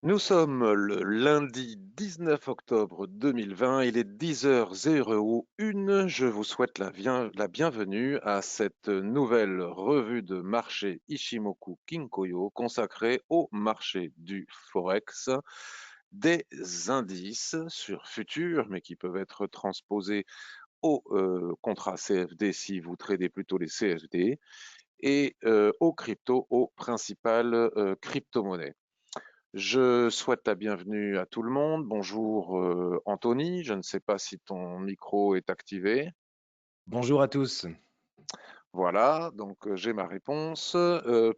Nous sommes le lundi 19 octobre 2020, il est 10h01. Je vous souhaite la bienvenue à cette nouvelle revue de marché Ichimoku Kinkoyo consacrée au marché du Forex, des indices sur futurs, mais qui peuvent être transposés au contrat CFD si vous tradez plutôt les CFD, et aux cryptos, aux principales crypto-monnaies. Je souhaite la bienvenue à tout le monde. Bonjour Anthony, je ne sais pas si ton micro est activé. Bonjour à tous. Voilà, donc j'ai ma réponse.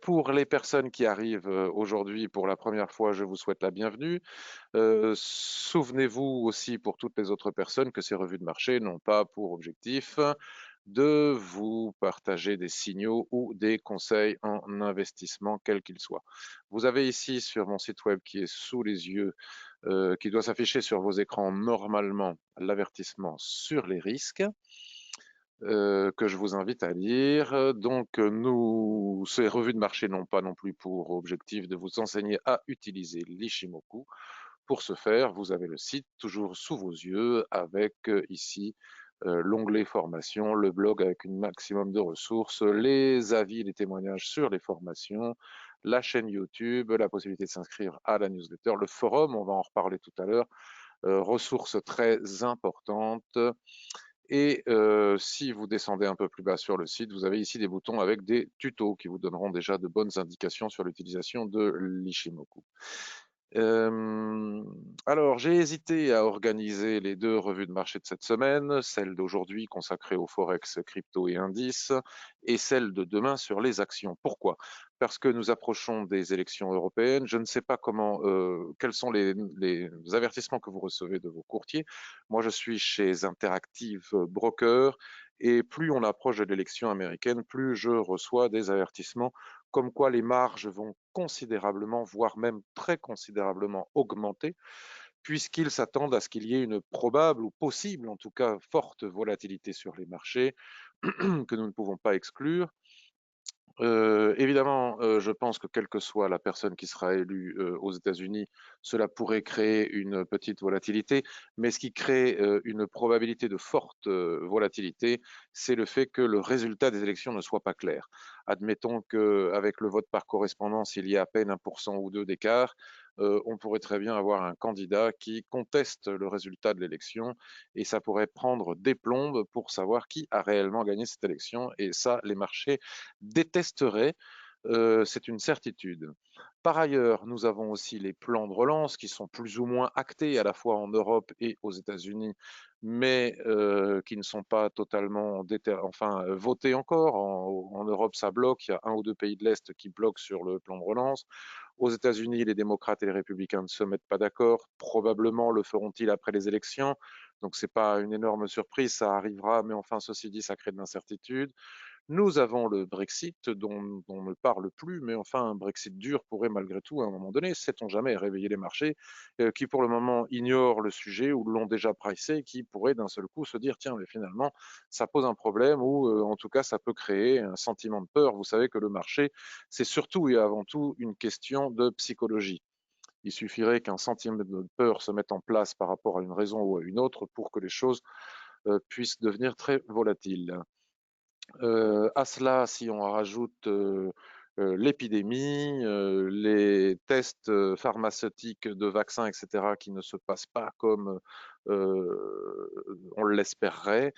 Pour les personnes qui arrivent aujourd'hui pour la première fois, je vous souhaite la bienvenue. Souvenez-vous aussi pour toutes les autres personnes que ces revues de marché n'ont pas pour objectif de vous partager des signaux ou des conseils en investissement, quels qu'ils soient. Vous avez ici sur mon site web qui est sous les yeux, qui doit s'afficher sur vos écrans normalement, l'avertissement sur les risques. Que je vous invite à lire. Donc, ces revues de marché n'ont pas non plus pour objectif de vous enseigner à utiliser l'Ishimoku. Pour ce faire, vous avez le site toujours sous vos yeux avec ici l'onglet formation, le blog avec un maximum de ressources, les avis, les témoignages sur les formations, la chaîne YouTube, la possibilité de s'inscrire à la newsletter, le forum, on va en reparler tout à l'heure, ressources très importantes. Et si vous descendez un peu plus bas sur le site, vous avez ici des boutons avec des tutos qui vous donneront déjà de bonnes indications sur l'utilisation de l'Ishimoku. Euh, alors, j'ai hésité à organiser les deux revues de marché de cette semaine, celle d'aujourd'hui consacrée au Forex, crypto et indices, et celle de demain sur les actions. Pourquoi? Parce que nous approchons des élections européennes. Je ne sais pas quels sont les avertissements que vous recevez de vos courtiers. Moi, je suis chez Interactive Broker, et plus on approche de l'élection américaine, plus je reçois des avertissements comme quoi les marges vont considérablement, voire même très considérablement augmenter, puisqu'ils s'attendent à ce qu'il y ait une probable ou possible, en tout cas forte volatilité sur les marchés, que nous ne pouvons pas exclure. Évidemment, je pense que quelle que soit la personne qui sera élue aux États-Unis, cela pourrait créer une petite volatilité, mais ce qui crée une probabilité de forte volatilité, c'est le fait que le résultat des élections ne soit pas clair. Admettons qu'avec le vote par correspondance, il y a à peine 1% ou 2 d'écart, on pourrait très bien avoir un candidat qui conteste le résultat de l'élection et ça pourrait prendre des plombes pour savoir qui a réellement gagné cette élection. Et ça, les marchés détesterait, c'est une certitude. Par ailleurs, nous avons aussi les plans de relance qui sont plus ou moins actés à la fois en Europe et aux États-Unis, mais qui ne sont pas totalement votés encore. En Europe, ça bloque. Il y a un ou deux pays de l'Est qui bloquent sur le plan de relance. Aux États-Unis, les démocrates et les républicains ne se mettent pas d'accord. Probablement le feront-ils après les élections. Donc, ce n'est pas une énorme surprise, ça arrivera, mais enfin, ceci dit, ça crée de l'incertitude. Nous avons le Brexit dont on ne parle plus, mais enfin un Brexit dur pourrait malgré tout à un moment donné, sait-on jamais, réveiller les marchés qui pour le moment ignorent le sujet ou l'ont déjà pricé, qui pourraient d'un seul coup se dire tiens mais finalement ça pose un problème ou en tout cas ça peut créer un sentiment de peur. Vous savez que le marché c'est surtout et avant tout une question de psychologie. Il suffirait qu'un sentiment de peur se mette en place par rapport à une raison ou à une autre pour que les choses puissent devenir très volatiles. À cela, si on rajoute l'épidémie, les tests pharmaceutiques de vaccins, etc., qui ne se passent pas comme on l'espérerait,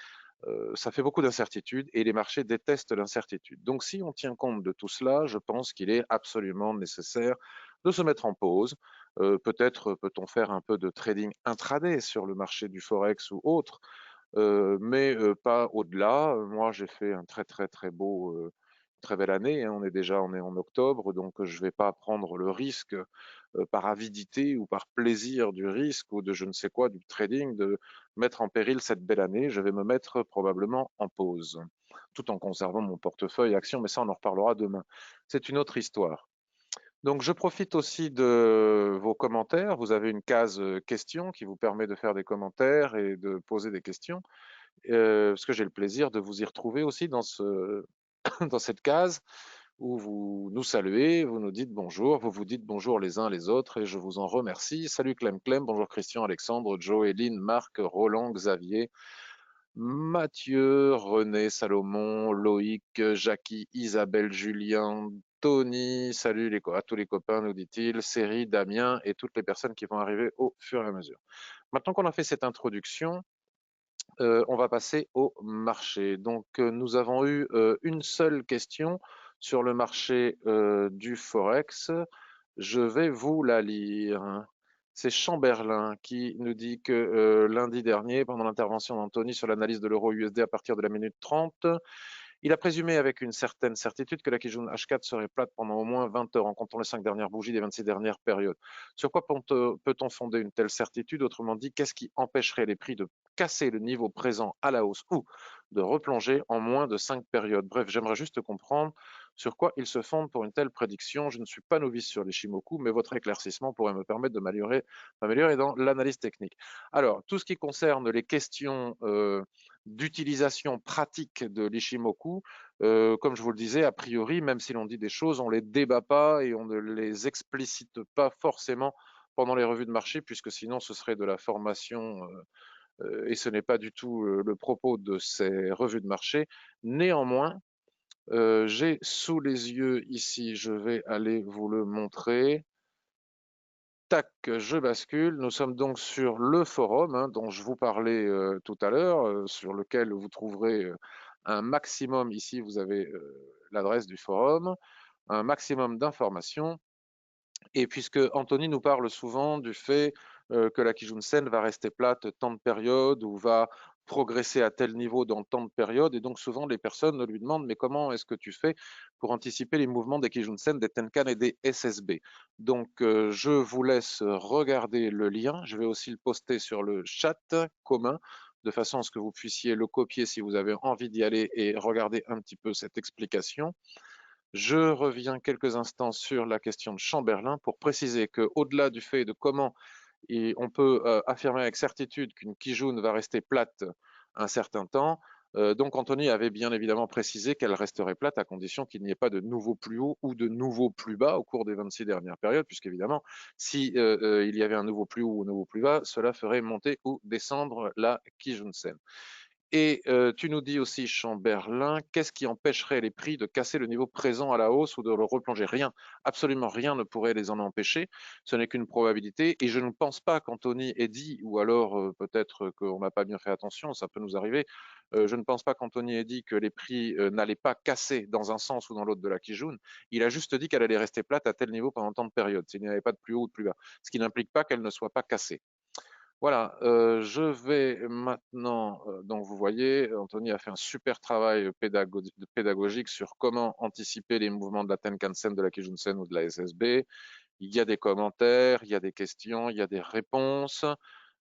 ça fait beaucoup d'incertitudes et les marchés détestent l'incertitude. Donc si on tient compte de tout cela, je pense qu'il est absolument nécessaire de se mettre en pause. Peut-être peut-on faire un peu de trading intraday sur le marché du Forex ou autre, mais pas au-delà. Moi, j'ai fait un très très très beau, très belle année, hein. On est en octobre, donc je ne vais pas prendre le risque par avidité ou par plaisir du risque ou de je ne sais quoi, du trading, de mettre en péril cette belle année. Je vais me mettre probablement en pause, tout en conservant mon portefeuille action, mais ça, on en reparlera demain. C'est une autre histoire. Donc, je profite aussi de vos commentaires. Vous avez une case questions qui vous permet de faire des commentaires et de poser des questions, parce que j'ai le plaisir de vous y retrouver aussi dans cette case où vous nous saluez, vous nous dites bonjour, vous vous dites bonjour les uns les autres et je vous en remercie. Salut Clem Clem, bonjour Christian, Alexandre, Joe, Eline, Marc, Roland, Xavier, Mathieu, René, Salomon, Loïc, Jackie, Isabelle, Julien, Tony, salut à tous les copains, nous dit-il, Série, Damien et toutes les personnes qui vont arriver au fur et à mesure. Maintenant qu'on a fait cette introduction, on va passer au marché. Donc, nous avons eu une seule question sur le marché du Forex. Je vais vous la lire. C'est Chamberlain qui nous dit que lundi dernier, pendant l'intervention d'Anthony sur l'analyse de l'euro USD à partir de la minute 30, il a présumé avec une certaine certitude que la Kijun H4 serait plate pendant au moins 20 heures en comptant les 5 dernières bougies des 26 dernières périodes. Sur quoi peut-on fonder une telle certitude? Autrement dit, qu'est-ce qui empêcherait les prix de casser le niveau présent à la hausse ou de replonger en moins de 5 périodes? Bref, j'aimerais juste comprendre sur quoi il se fonde pour une telle prédiction. Je ne suis pas novice sur les Shimoku, mais votre éclaircissement pourrait me permettre de m'améliorer dans l'analyse technique. Alors, tout ce qui concerne les questions d'utilisation pratique de l'Ishimoku, comme je vous le disais, a priori, même si l'on dit des choses, on ne les débat pas et on ne les explicite pas forcément pendant les revues de marché, puisque sinon ce serait de la formation et ce n'est pas du tout le propos de ces revues de marché. Néanmoins, j'ai sous les yeux ici, je vais aller vous le montrer. Tac, je bascule. Nous sommes donc sur le forum dont je vous parlais tout à l'heure, sur lequel vous trouverez un maximum, ici vous avez l'adresse du forum, un maximum d'informations. Et puisque Anthony nous parle souvent du fait que la Kijun-sen va rester plate tant de périodes ou va progresser à tel niveau dans tant de périodes, et donc souvent les personnes lui demandent mais comment est-ce que tu fais pour anticiper les mouvements des Kijun-sen, des Tenkan et des SSB. Donc je vous laisse regarder le lien, je vais aussi le poster sur le chat commun de façon à ce que vous puissiez le copier si vous avez envie d'y aller et regarder un petit peu cette explication. Je reviens quelques instants sur la question de Chamberlain pour préciser qu'au-delà du fait de comment on peut affirmer avec certitude qu'une Kijun va rester plate un certain temps, donc Anthony avait bien évidemment précisé qu'elle resterait plate à condition qu'il n'y ait pas de nouveau plus haut ou de nouveau plus bas au cours des 26 dernières périodes, puisqu'évidemment, si il y avait un nouveau plus haut ou un nouveau plus bas, cela ferait monter ou descendre la Kijun-sen. Et tu nous dis aussi, Chamberlain, qu'est-ce qui empêcherait les prix de casser le niveau présent à la hausse ou de le replonger? Rien, absolument rien ne pourrait les en empêcher. Ce n'est qu'une probabilité. Et je ne pense pas qu'Anthony ait dit, ou alors peut-être qu'on n'a pas bien fait attention, ça peut nous arriver. Je ne pense pas qu'Anthony ait dit que les prix n'allaient pas casser dans un sens ou dans l'autre de la Kijun. Il a juste dit qu'elle allait rester plate à tel niveau pendant tant de périodes, s'il n'y avait pas de plus haut ou de plus bas. Ce qui n'implique pas qu'elle ne soit pas cassée. Voilà, je vais maintenant, donc vous voyez, Anthony a fait un super travail pédagogique sur comment anticiper les mouvements de la Tenkan-sen, de la Kijun-sen ou de la SSB. Il y a des commentaires, il y a des questions, il y a des réponses,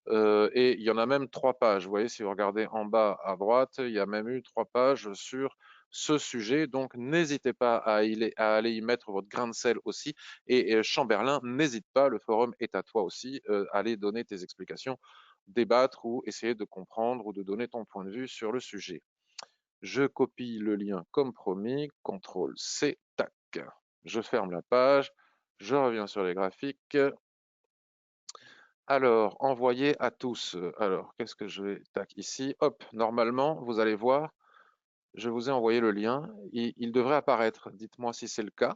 et il y en a même 3 pages. Vous voyez, si vous regardez en bas à droite, il y a même eu 3 pages sur ce sujet. Donc, n'hésitez pas à aller y mettre votre grain de sel aussi. Et Chamberlain, n'hésite pas, le forum est à toi aussi. Allez donner tes explications, débattre ou essayer de comprendre ou de donner ton point de vue sur le sujet. Je copie le lien comme promis, CTRL-C, tac. Je ferme la page, je reviens sur les graphiques. Alors, envoyer à tous. Alors, qu'est-ce que je vais... Tac, ici. Hop, normalement, vous allez voir, je vous ai envoyé le lien. Il devrait apparaître. Dites-moi si c'est le cas.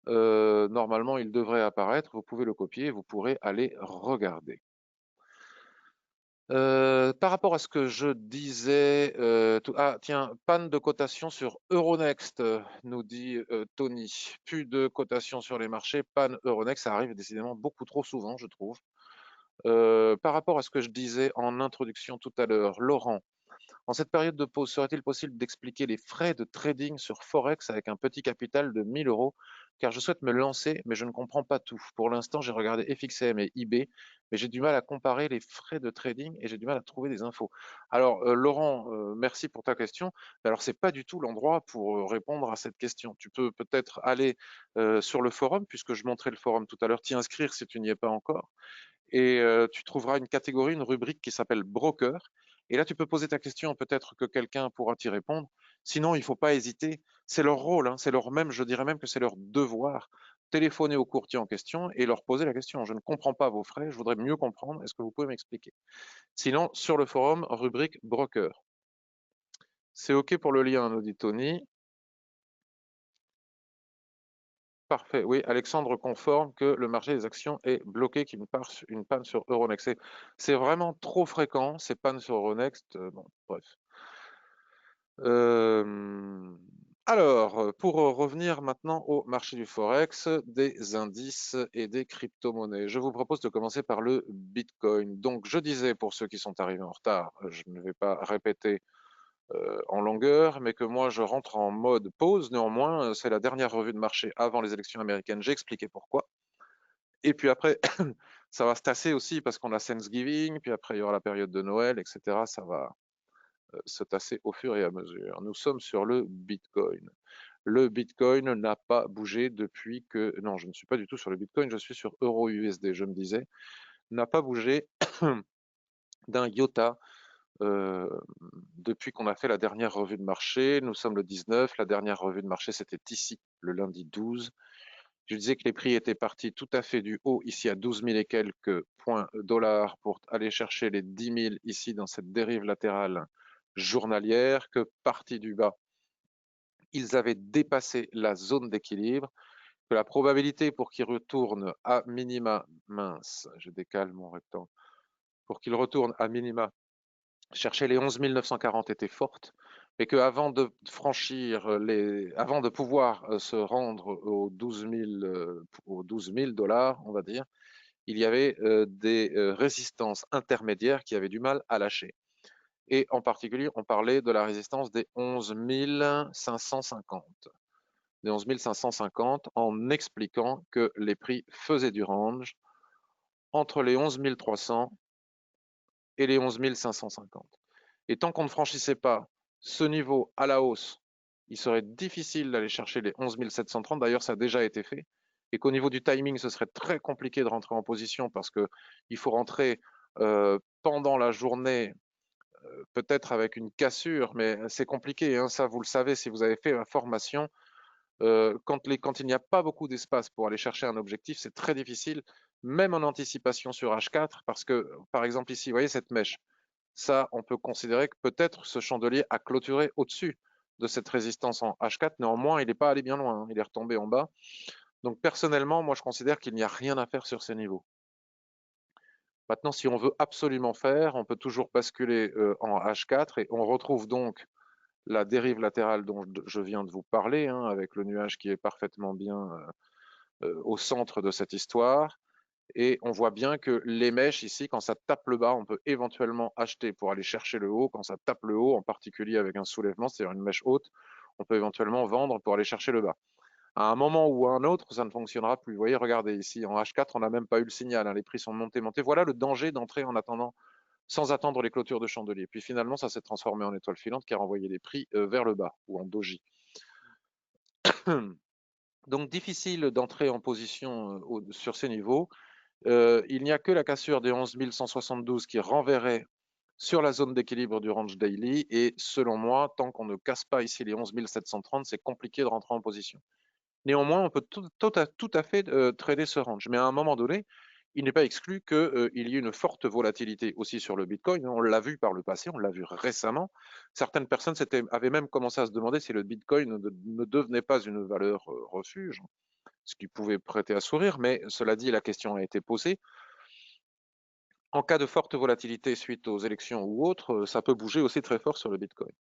Normalement, il devrait apparaître. Vous pouvez le copier. Vous pourrez aller regarder. Par rapport à ce que je disais, ah tiens, panne de cotation sur Euronext, nous dit Tony. Plus de cotation sur les marchés, panne Euronext, ça arrive décidément beaucoup trop souvent, je trouve. Par rapport à ce que je disais en introduction tout à l'heure, Laurent, en cette période de pause, serait-il possible d'expliquer les frais de trading sur Forex avec un petit capital de 1000 euros? Car je souhaite me lancer, mais je ne comprends pas tout. Pour l'instant, j'ai regardé FXM et eBay, mais j'ai du mal à comparer les frais de trading et j'ai du mal à trouver des infos. Alors, Laurent, merci pour ta question. Mais alors, c'est pas du tout l'endroit pour répondre à cette question. Tu peux peut-être aller sur le forum, puisque je montrais le forum tout à l'heure, t'y inscrire si tu n'y es pas encore et tu trouveras une catégorie, une rubrique qui s'appelle broker. Et là, tu peux poser ta question, peut-être que quelqu'un pourra t'y répondre. Sinon, il ne faut pas hésiter. C'est leur rôle, hein, c'est leur même, je dirais même que c'est leur devoir. Téléphoner au courtier en question et leur poser la question. Je ne comprends pas vos frais, je voudrais mieux comprendre. Est-ce que vous pouvez m'expliquer? Sinon, sur le forum, rubrique broker. C'est OK pour le lien, nous dit Tony. Parfait. Oui, Alexandre conforme que le marché des actions est bloqué, qu'il y a une panne sur Euronext. C'est vraiment trop fréquent, ces pannes sur Euronext. Bon, bref. Euh, alors, pour revenir maintenant au marché du Forex, des indices et des crypto-monnaies, je vous propose de commencer par le Bitcoin. Donc, je disais pour ceux qui sont arrivés en retard, je ne vais pas répéter en longueur, mais que moi je rentre en mode pause. Néanmoins, c'est la dernière revue de marché avant les élections américaines. J'ai expliqué pourquoi. Et puis après, ça va se tasser aussi parce qu'on a Thanksgiving, puis après il y aura la période de Noël, etc. Ça va se tasser au fur et à mesure. Nous sommes sur le Bitcoin. Le Bitcoin n'a pas bougé depuis que... Non, je ne suis pas du tout sur le Bitcoin, je suis sur Euro-USD, je me disais. N'a pas bougé d'un iota euh, depuis qu'on a fait la dernière revue de marché. Nous sommes le 19, la dernière revue de marché c'était ici, le lundi 12. Je disais que les prix étaient partis tout à fait du haut, ici à 12 000 et quelques points dollars pour aller chercher les 10 000 ici dans cette dérive latérale journalière, que partis du bas, ils avaient dépassé la zone d'équilibre, que la probabilité pour qu'ils retournent à minima, mince, je décale mon rectangle, pour qu'ils retournent à minima chercher les 11 940 était forte, mais qu'avant de franchir avant de pouvoir se rendre aux 12 000 dollars, on va dire, il y avait des résistances intermédiaires qui avaient du mal à lâcher. Et en particulier, on parlait de la résistance des 11 550. Des 11 550 en expliquant que les prix faisaient du range entre les 11 300 et les 11 550. Et tant qu'on ne franchissait pas ce niveau à la hausse, il serait difficile d'aller chercher les 11 730. D'ailleurs, ça a déjà été fait. Et qu'au niveau du timing, ce serait très compliqué de rentrer en position parce qu'il faut rentrer pendant la journée, peut-être avec une cassure, mais c'est compliqué. Hein, ça, vous le savez si vous avez fait la formation. Quand il n'y a pas beaucoup d'espace pour aller chercher un objectif, c'est très difficile, même en anticipation sur H4, parce que, par exemple, ici, vous voyez cette mèche, ça, on peut considérer que peut-être ce chandelier a clôturé au-dessus de cette résistance en H4. Néanmoins, il n'est pas allé bien loin, hein, il est retombé en bas. Donc personnellement, moi, je considère qu'il n'y a rien à faire sur ces niveaux. Maintenant, si on veut absolument faire, on peut toujours basculer en H4 et on retrouve donc la dérive latérale dont je viens de vous parler, hein, avec le nuage qui est parfaitement bien au centre de cette histoire. Et on voit bien que les mèches ici, quand ça tape le bas, on peut éventuellement acheter pour aller chercher le haut. Quand ça tape le haut, en particulier avec un soulèvement, c'est-à-dire une mèche haute, on peut éventuellement vendre pour aller chercher le bas. À un moment ou à un autre, ça ne fonctionnera plus. Vous voyez, regardez ici, en H4, on n'a même pas eu le signal, hein, les prix sont montés, montés. Voilà le danger d'entrer en attendant, sans attendre les clôtures de chandelier. Puis finalement, ça s'est transformé en étoile filante qui a renvoyé les prix vers le bas, ou en doji. Donc difficile d'entrer en position sur ces niveaux. Il n'y a que la cassure des 11 172 qui renverrait sur la zone d'équilibre du range daily. Et selon moi, tant qu'on ne casse pas ici les 11 730, c'est compliqué de rentrer en position. Néanmoins, on peut tout à fait trader ce range. Mais à un moment donné, il n'est pas exclu qu'il y ait une forte volatilité aussi sur le Bitcoin. On l'a vu par le passé, on l'a vu récemment. Certaines personnes avaient même commencé à se demander si le Bitcoin ne devenait pas une valeur refuge, ce qui pouvait prêter à sourire. Mais cela dit, la question a été posée. En cas de forte volatilité suite aux élections ou autres, ça peut bouger aussi très fort sur le Bitcoin.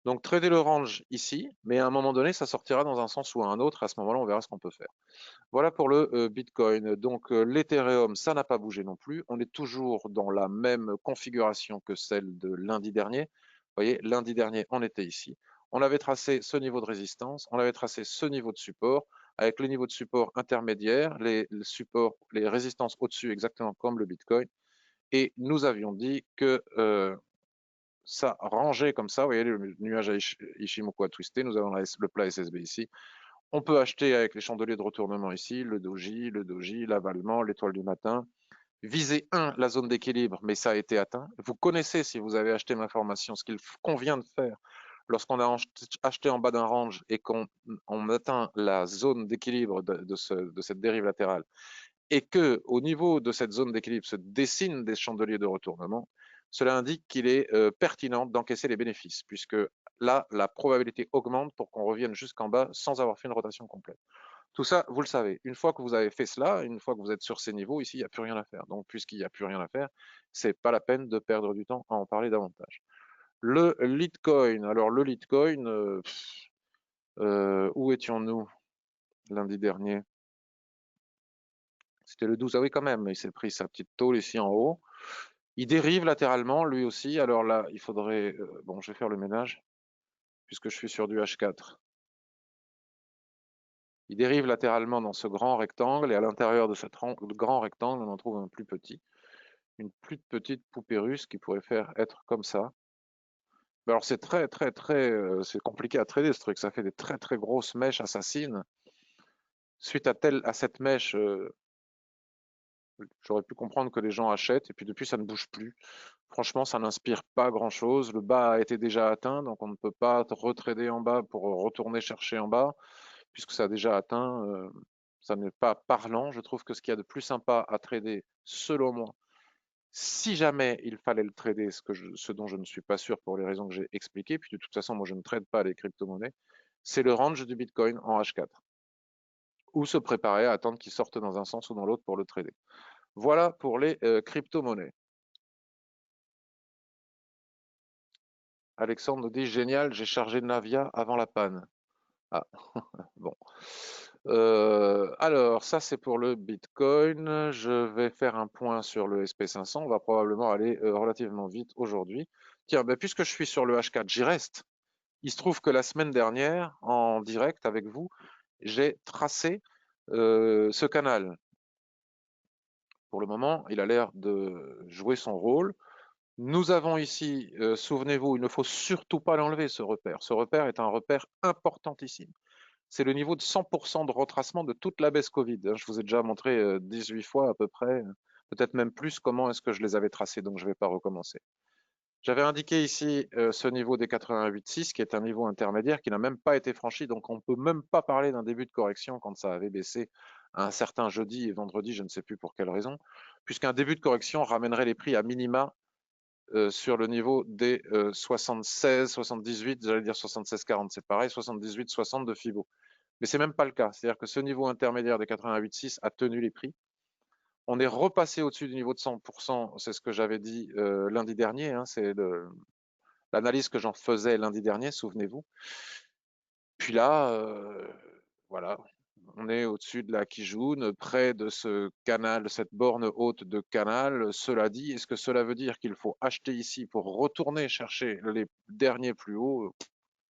Donc trader le range ici, mais à un moment donné, ça sortira dans un sens ou un autre. À ce moment-là, on verra ce qu'on peut faire. Voilà pour le Bitcoin. Donc l'Ethereum, ça n'a pas bougé non plus. On est toujours dans la même configuration que celle de lundi dernier. Vous voyez, lundi dernier, on était ici. On avait tracé ce niveau de résistance, on avait tracé ce niveau de support, avec le niveau de support intermédiaire, les résistances au-dessus, exactement comme le Bitcoin. Et nous avions dit que ça rangeait comme ça. Vous voyez, le nuage à Ishimoku a twisté. Nous avons le plat SSB ici. On peut acheter avec les chandeliers de retournement ici, le doji, l'avalement, l'étoile du matin. Viser 1, la zone d'équilibre, mais ça a été atteint. Vous connaissez, si vous avez acheté ma formation, ce qu'il convient de faire lorsqu'on a acheté en bas d'un range et qu'on atteint la zone d'équilibre de cette dérive latérale, et que au niveau de cette zone d'équilibre se dessinent des chandeliers de retournement, cela indique qu'il est pertinent d'encaisser les bénéfices, puisque là, la probabilité augmente pour qu'on revienne jusqu'en bas sans avoir fait une rotation complète. Tout ça, vous le savez. Une fois que vous avez fait cela, une fois que vous êtes sur ces niveaux, ici, il n'y a plus rien à faire. Donc, puisqu'il n'y a plus rien à faire, c'est pas la peine de perdre du temps à en parler davantage. Le Litecoin. Alors, le Litecoin, où étions-nous lundi dernier? C'était le 12. Ah oui, quand même, il s'est pris sa petite tôle ici en haut. Il dérive latéralement, lui aussi. Alors là, il faudrait... bon, je vais faire le ménage, puisque je suis sur du H4. Il dérive latéralement dans ce grand rectangle, et à l'intérieur de ce grand rectangle, on en trouve un plus petit. Une plus petite poupée russe qui pourrait faire être comme ça. Mais alors c'est c'est compliqué à trader ce truc, ça fait des très grosses mèches assassines. Suite à cette mèche, j'aurais pu comprendre que les gens achètent, et puis depuis ça ne bouge plus. Franchement, ça n'inspire pas grand-chose. Le bas a été déjà atteint, donc on ne peut pas retrader en bas pour retourner chercher en bas, puisque ça a déjà atteint. Ça n'est pas parlant. Je trouve que ce qu'il y a de plus sympa à trader, selon moi, si jamais il fallait le trader, ce dont je ne suis pas sûr pour les raisons que j'ai expliquées, puis de toute façon, moi je ne trade pas les crypto-monnaies, c'est le range du Bitcoin en H4, ou se préparer à attendre qu'il sorte dans un sens ou dans l'autre pour le trader. Voilà pour les crypto-monnaies. Alexandre nous dit génial, j'ai chargé Navia avant la panne. Ah, bon. Alors, ça c'est pour le Bitcoin. Je vais faire un point sur le SP500. On va probablement aller relativement vite aujourd'hui. Tiens, ben, puisque je suis sur le H4, j'y reste. Il se trouve que la semaine dernière, en direct avec vous, j'ai tracé ce canal. Pour le moment, il a l'air de jouer son rôle. Nous avons ici, souvenez-vous, il ne faut surtout pas l'enlever, ce repère. Ce repère est un repère importantissime. C'est le niveau de 100% de retracement de toute la baisse Covid. Je vous ai déjà montré 18 fois à peu près, peut-être même plus, comment est-ce que je les avais tracés, donc je ne vais pas recommencer. J'avais indiqué ici ce niveau des 88,6 qui est un niveau intermédiaire qui n'a même pas été franchi, donc on ne peut même pas parler d'un début de correction quand ça avait baissé un certain jeudi et vendredi, je ne sais plus pour quelle raison, puisqu'un début de correction ramènerait les prix à minima sur le niveau des 76, 78, j'allais dire 76, 40, c'est pareil, 78, 60 de Fibo. Mais c'est même pas le cas, c'est-à-dire que ce niveau intermédiaire des 88,6 a tenu les prix. On est repassé au-dessus du niveau de 100%, c'est ce que j'avais dit lundi dernier, hein, c'est l'analyse que j'en faisais lundi dernier, souvenez-vous. Puis là, voilà, on est au-dessus de la Kijun, près de ce canal, cette borne haute de canal. Cela dit, est-ce que cela veut dire qu'il faut acheter ici pour retourner chercher les derniers plus hauts?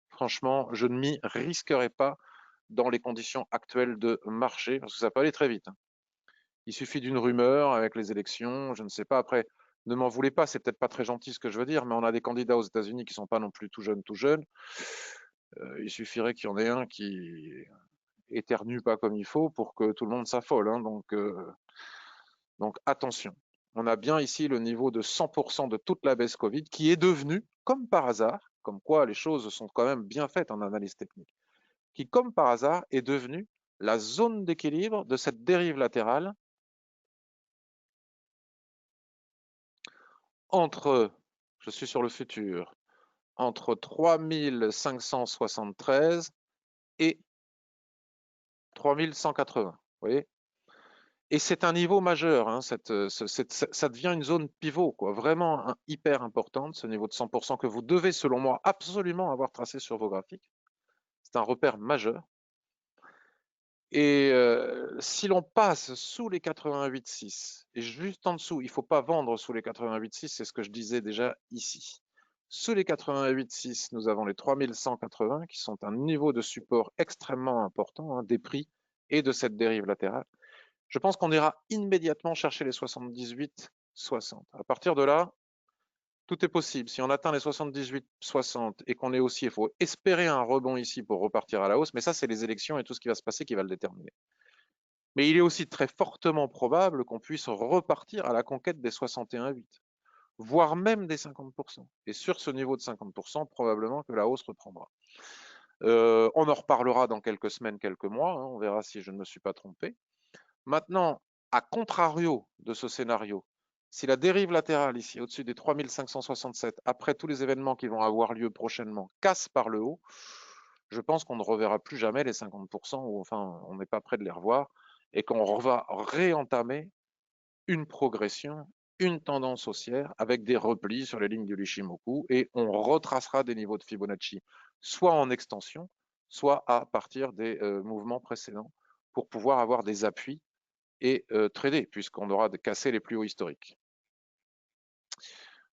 Franchement, je ne m'y risquerai pas dans les conditions actuelles de marché, parce que ça peut aller très vite. Il suffit d'une rumeur avec les élections, je ne sais pas. Après, ne m'en voulez pas, c'est peut-être pas très gentil ce que je veux dire, mais on a des candidats aux États-Unis qui sont pas non plus tout jeunes, tout jeunes. Il suffirait qu'il y en ait un qui éternue pas comme il faut pour que tout le monde s'affole. Hein. Donc attention. On a bien ici le niveau de 100% de toute la baisse Covid qui est devenu, comme par hasard, comme quoi les choses sont quand même bien faites en analyse technique, qui, comme par hasard, est devenue la zone d'équilibre de cette dérive latérale entre, je suis sur le futur, entre 3573 et 3180. Vous voyez? Et c'est un niveau majeur, hein, ça devient une zone pivot, quoi, vraiment hyper importante, ce niveau de 100% que vous devez, selon moi, absolument avoir tracé sur vos graphiques. C'est un repère majeur. Et si l'on passe sous les 88,6 et juste en dessous, il ne faut pas vendre sous les 88,6, c'est ce que je disais déjà ici. Sous les 88,6, nous avons les 3180 qui sont un niveau de support extrêmement important hein, des prix et de cette dérive latérale. Je pense qu'on ira immédiatement chercher les 78,60. À partir de là, tout est possible. Si on atteint les 78,60 et qu'on est aussi, il faut espérer un rebond ici pour repartir à la hausse, mais ça, c'est les élections et tout ce qui va se passer qui va le déterminer. Mais il est aussi très fortement probable qu'on puisse repartir à la conquête des 61,8. voire même des 50%. Et sur ce niveau de 50%, probablement que la hausse reprendra. On en reparlera dans quelques semaines, quelques mois, hein, on verra si je ne me suis pas trompé. Maintenant, à contrario de ce scénario, si la dérive latérale ici, au-dessus des 3567, après tous les événements qui vont avoir lieu prochainement, casse par le haut, je pense qu'on ne reverra plus jamais les 50%, ou enfin, on n'est pas près de les revoir, et qu'on va réentamer une progression, une tendance haussière avec des replis sur les lignes de l'Ishimoku, et on retracera des niveaux de Fibonacci, soit en extension, soit à partir des mouvements précédents, pour pouvoir avoir des appuis et trader, puisqu'on aura cassé les plus hauts historiques.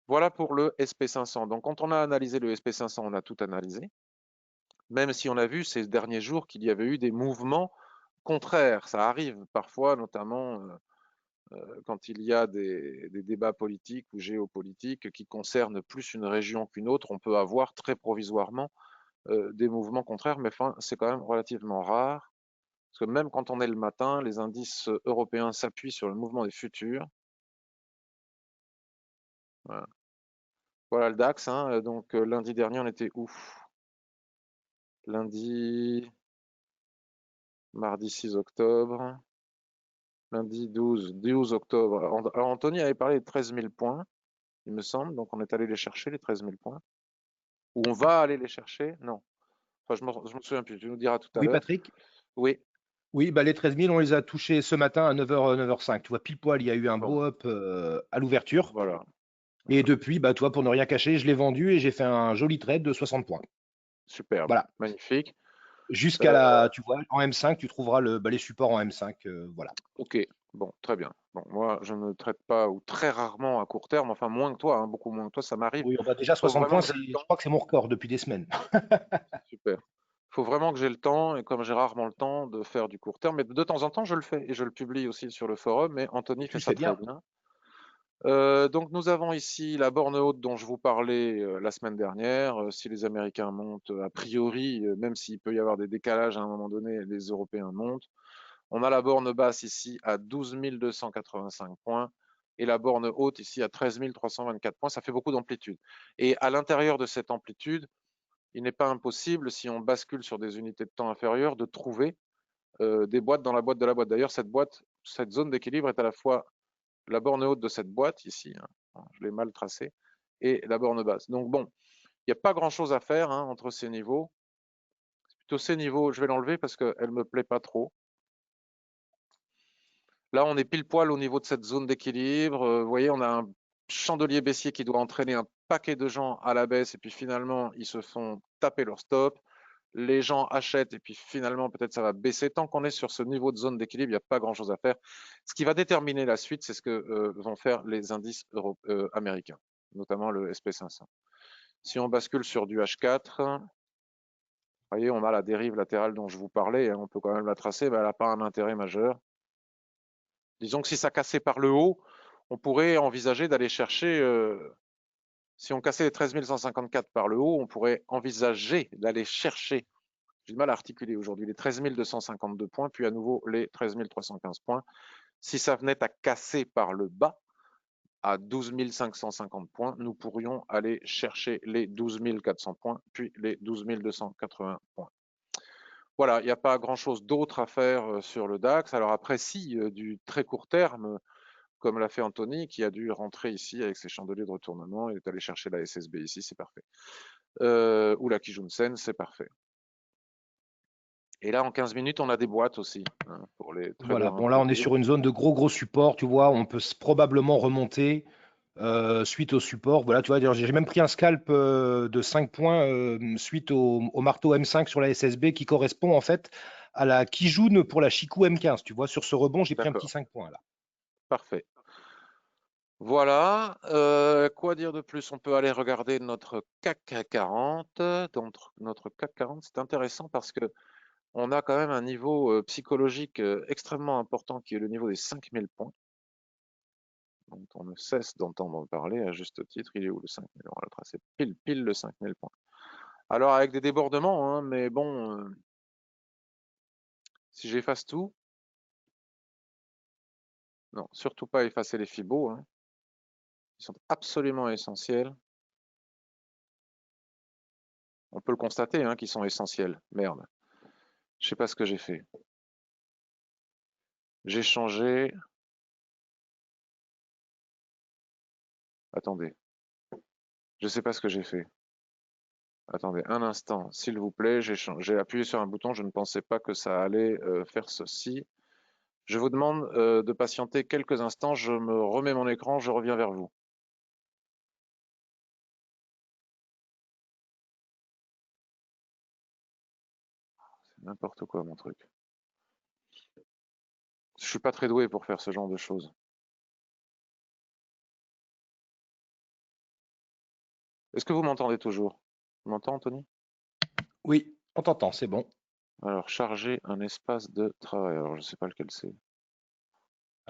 Voilà pour le SP500. Donc, quand on a analysé le SP500, on a tout analysé, même si on a vu ces derniers jours qu'il y avait eu des mouvements contraires. Ça arrive parfois, notamment quand il y a des débats politiques ou géopolitiques qui concernent plus une région qu'une autre, on peut avoir très provisoirement des mouvements contraires, mais enfin, c'est quand même relativement rare. Parce que même quand on est le matin, les indices européens s'appuient sur le mouvement des futurs. Voilà. Voilà le DAX, hein. Donc lundi dernier, on était où? Lundi, mardi 6 octobre, lundi 12 octobre. Alors Anthony avait parlé de 13 000 points, il me semble, donc on est allé les chercher, les 13 000 points. Ou on va aller les chercher? Non. Enfin, je me souviens plus, tu nous diras tout à Oui, l'heure. Patrick? Oui, Oui, bah, les 13 000, on les a touchés ce matin à 9h, 9h05. Tu vois, pile poil, il y a eu un bon, beau up à l'ouverture. voilà. Et depuis, bah, toi, pour ne rien cacher, je l'ai vendu et j'ai fait un joli trade de 60 points. Superbe, Voilà. magnifique. Jusqu'à Euh, la, tu vois, en M5, tu trouveras les supports en M5. Voilà. ok, bon, très bien. Bon, moi, je ne traite pas, ou très rarement à court terme, enfin moins que toi, hein, beaucoup moins que toi, ça m'arrive. Oui, on va déjà Il faut 60 vraiment points, que j'ai le je temps. crois que c'est mon record depuis des semaines. Super. Il faut vraiment que j'ai le temps, et comme j'ai rarement le temps de faire du court terme, mais de temps en temps, je le fais, et je le publie aussi sur le forum, mais Anthony Et tu fait le ça fais très bien. bien. Donc nous avons ici la borne haute dont je vous parlais la semaine dernière. Si les Américains montent, a priori, même s'il peut y avoir des décalages à un moment donné, les Européens montent. On a la borne basse ici à 12 285 points et la borne haute ici à 13 324 points. Ça fait beaucoup d'amplitude. Et à l'intérieur de cette amplitude, il n'est pas impossible, si on bascule sur des unités de temps inférieures, de trouver des boîtes dans la boîte de la boîte. D'ailleurs, cette zone d'équilibre est à la fois la borne haute de cette boîte ici, hein, je l'ai mal tracée, et la borne basse. Donc bon, il n'y a pas grand-chose à faire hein, entre ces niveaux. Plutôt ces niveaux, je vais l'enlever parce qu'elle ne me plaît pas trop. Là, on est pile poil au niveau de cette zone d'équilibre. Vous voyez, on a un chandelier baissier qui doit entraîner un paquet de gens à la baisse et puis finalement, ils se font taper leur stop. Les gens achètent et puis finalement, peut-être ça va baisser. Tant qu'on est sur ce niveau de zone d'équilibre, il n'y a pas grand-chose à faire. Ce qui va déterminer la suite, c'est ce que vont faire les indices américains, notamment le SP500. Si on bascule sur du H4, vous voyez, on a la dérive latérale dont je vous parlais. Hein, on peut quand même la tracer, mais elle n'a pas un intérêt majeur. Disons que si ça cassait par le haut, on pourrait envisager d'aller chercher, si on cassait les 13 154 par le haut, on pourrait envisager d'aller chercher, j'ai du mal à articuler aujourd'hui, les 13 252 points, puis à nouveau les 13 315 points. Si ça venait à casser par le bas, à 12 550 points, nous pourrions aller chercher les 12 400 points, puis les 12 280 points. Voilà, il n'y a pas grand-chose d'autre à faire sur le DAX. Alors après, si, du très court terme, comme l'a fait Anthony, qui a dû rentrer ici avec ses chandeliers de retournement. Il est allé chercher la SSB ici, c'est parfait. Ou la Kijun-sen, c'est parfait. Et là, en 15 minutes, on a des boîtes aussi hein, pour les Voilà. traders un Bon, là, peu on est doués. sur une zone de gros support. Tu vois, on peut probablement remonter suite au support. Voilà, tu vois, d'ailleurs, j'ai même pris un scalp de 5 points suite au marteau M5 sur la SSB qui correspond en fait à la Kijun pour la Chikou M15. Tu vois, sur ce rebond, j'ai pris un petit D'accord, 5 points là. parfait. Voilà, quoi dire de plus? On peut aller regarder notre CAC 40. Donc, notre CAC 40, c'est intéressant parce que on a quand même un niveau psychologique extrêmement important qui est le niveau des 5000 points. Donc, on ne cesse d'entendre parler à juste titre. Il est où le 5000? On va le tracer pile le 5000 points. Alors avec des débordements, hein, mais bon, si j'efface tout, non, surtout pas effacer les fibos, hein. Ils sont absolument essentiels. On peut le constater, hein, qu'ils sont essentiels. Merde. Je sais pas ce que j'ai fait. J'ai changé. Attendez. Je sais pas ce que j'ai fait. Attendez un instant, s'il vous plaît. J'ai appuyé sur un bouton. Je ne pensais pas que ça allait faire ceci. Je vous demande de patienter quelques instants. Je me remets mon écran. Je reviens vers vous. C'est n'importe quoi, mon truc. Je suis pas très doué pour faire ce genre de choses. Est-ce que vous m'entendez toujours? Vous m'entendez, Anthony? Oui, on t'entend, c'est bon. Alors, charger un espace de travail. Alors, je sais pas lequel c'est.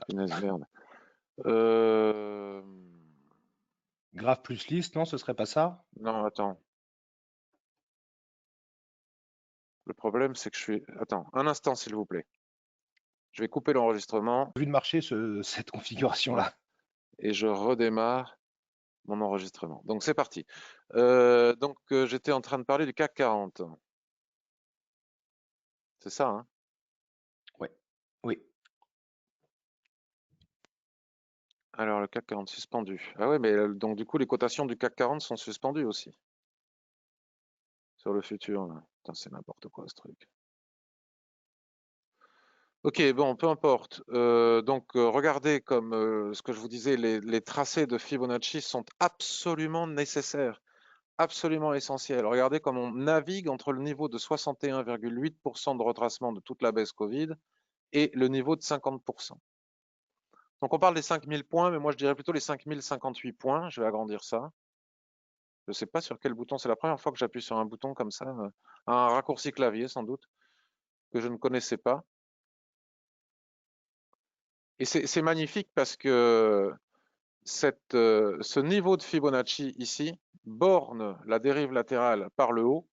Punaise, merde. Euh... Graph plus liste, non, ce serait pas ça? Non, attends. Le problème, c'est que je suis... Attends, un instant, s'il vous plaît. Je vais couper l'enregistrement. Vu de marcher cette Voilà. configuration-là. Et je redémarre mon enregistrement. Donc, c'est parti. J'étais en train de parler du CAC 40. C'est ça, hein? Ouais. Oui. Alors, le CAC 40 suspendu. Ah ouais, mais donc du coup, les cotations du CAC 40 sont suspendues aussi. Sur le futur, là. Putain, c'est n'importe quoi, ce truc. Ok, bon, peu importe. Regardez comme ce que je vous disais, les tracés de Fibonacci sont absolument nécessaires, absolument essentiels. Regardez comme on navigue entre le niveau de 61,8% de retracement de toute la baisse Covid et le niveau de 50%. Donc on parle des 5000 points, mais moi je dirais plutôt les 5058 points. Je vais agrandir ça. Je ne sais pas sur quel bouton, c'est la première fois que j'appuie sur un bouton comme ça, un raccourci clavier sans doute, que je ne connaissais pas. Et c'est magnifique parce que ce niveau de Fibonacci ici borne la dérive latérale par le haut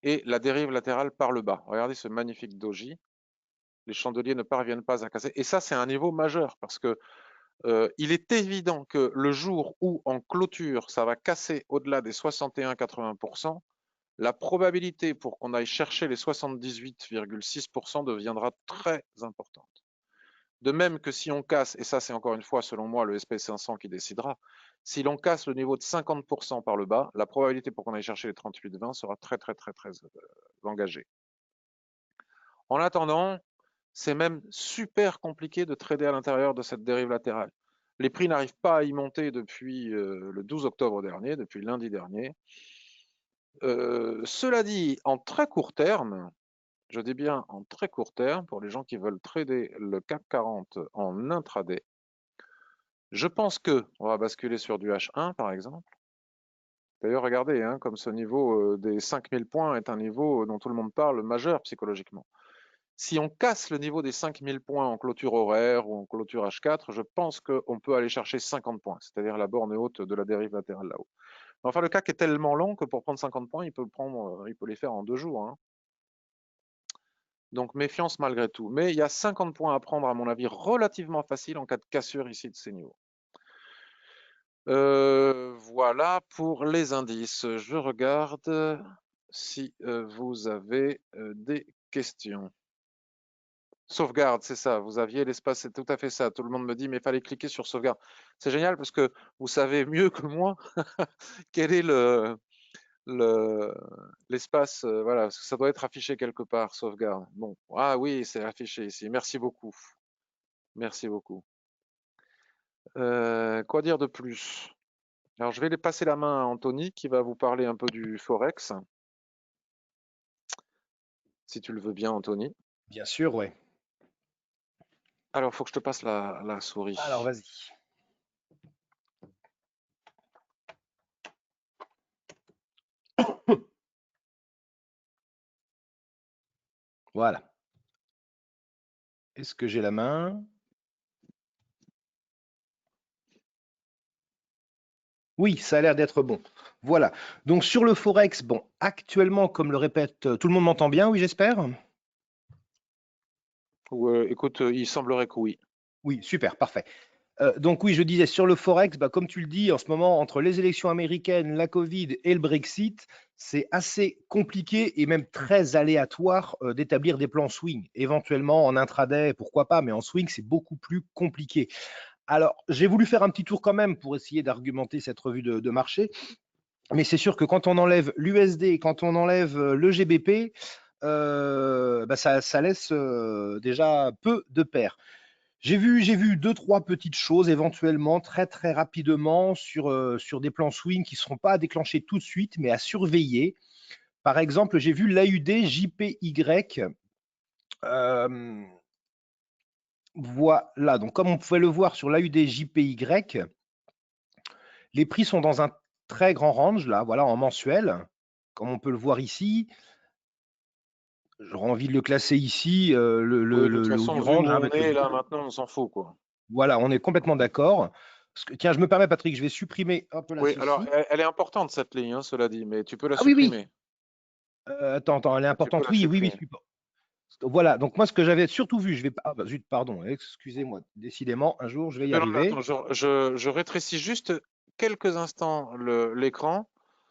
et la dérive latérale par le bas. Regardez ce magnifique doji. Les chandeliers ne parviennent pas à casser. Et ça, c'est un niveau majeur parce que il est évident que le jour où en clôture, ça va casser au-delà des 61-80%, la probabilité pour qu'on aille chercher les 78,6% deviendra très importante. De même que si on casse, et ça c'est encore une fois selon moi le SP500 qui décidera, si l'on casse le niveau de 50% par le bas, la probabilité pour qu'on aille chercher les 38,20 sera très engagée. En attendant, c'est même super compliqué de trader à l'intérieur de cette dérive latérale. Les prix n'arrivent pas à y monter depuis le 12 octobre dernier, depuis lundi dernier. Cela dit, en très court terme, je dis bien en très court terme, pour les gens qui veulent trader le CAC 40 en intraday, je pense que on va basculer sur du H1 par exemple. D'ailleurs, regardez, hein, comme ce niveau des 5000 points est un niveau dont tout le monde parle majeur psychologiquement. Si on casse le niveau des 5000 points en clôture horaire ou en clôture H4, je pense qu'on peut aller chercher 50 points, c'est-à-dire la borne haute de la dérive latérale là-haut. Enfin, le CAC est tellement long que pour prendre 50 points, il peut les faire en 2 jours. Hein. Donc méfiance malgré tout. Mais il y a 50 points à prendre, à mon avis, relativement facile en cas de cassure ici de ces niveaux. Voilà pour les indices. Je regarde si vous avez des questions. Sauvegarde, c'est ça. Vous aviez l'espace, c'est tout à fait ça. Tout le monde me dit, mais il fallait cliquer sur sauvegarde. C'est génial parce que vous savez mieux que moi quel est l'espace. Voilà, parce que ça doit être affiché quelque part, sauvegarde. Bon, ah oui, c'est affiché ici. Merci beaucoup. Merci beaucoup. Quoi dire de plus? Alors, je vais passer la main à Anthony qui va vous parler un peu du Forex. Si tu le veux bien, Anthony. Bien sûr, ouais. Alors, il faut que je te passe la Alors, souris. vas-y. Voilà. Est-ce que j'ai la main? Oui, ça a l'air d'être bon. Voilà. Donc sur le Forex, bon, actuellement, comme le répète, tout le monde m'entend bien, oui, j'espère? Écoute, il semblerait que oui. Oui, super, parfait. Donc oui, je disais sur le Forex, bah, comme tu le dis, en ce moment, entre les élections américaines, la Covid et le Brexit, c'est assez compliqué et même très aléatoire d'établir des plans swing. Éventuellement en intraday, pourquoi pas, mais en swing, c'est beaucoup plus compliqué. Alors, j'ai voulu faire un petit tour quand même pour essayer d'argumenter cette revue de marché, mais c'est sûr que quand on enlève l'USD, quand on enlève le GBP, bah, ça laisse déjà peu de paires. J'ai vu deux, trois petites choses éventuellement très très rapidement sur des plans swing qui ne seront pas à déclencher tout de suite, mais à surveiller. Par exemple, j'ai vu l'AUD JPY. euh, voilà, donc comme on pouvait le voir sur l'AUD JPY, les prix sont dans un très grand range, là, voilà, en mensuel, comme on peut le voir ici. J'aurais envie de le classer ici, Oui, de toute le haut façon, du vu où range, hein, on avec le est bleu. là maintenant, on s'en fout, quoi. Voilà, on est complètement d'accord. Tiens, je me permets, Patrick, je vais supprimer un peu là Oui, alors ceci. elle est importante cette ligne, hein, cela dit, mais tu peux la Ah oui, oui, supprimer. attends, elle est Tu peux importante. la Oui, oui, oui. supprimer. Voilà, donc moi, ce que j'avais surtout vu, je vais. Ah, bah, zut, pardon, excusez-moi. Décidément, un jour, je vais y Non, non, mais arriver. attends, je rétrécis juste quelques instants l'écran.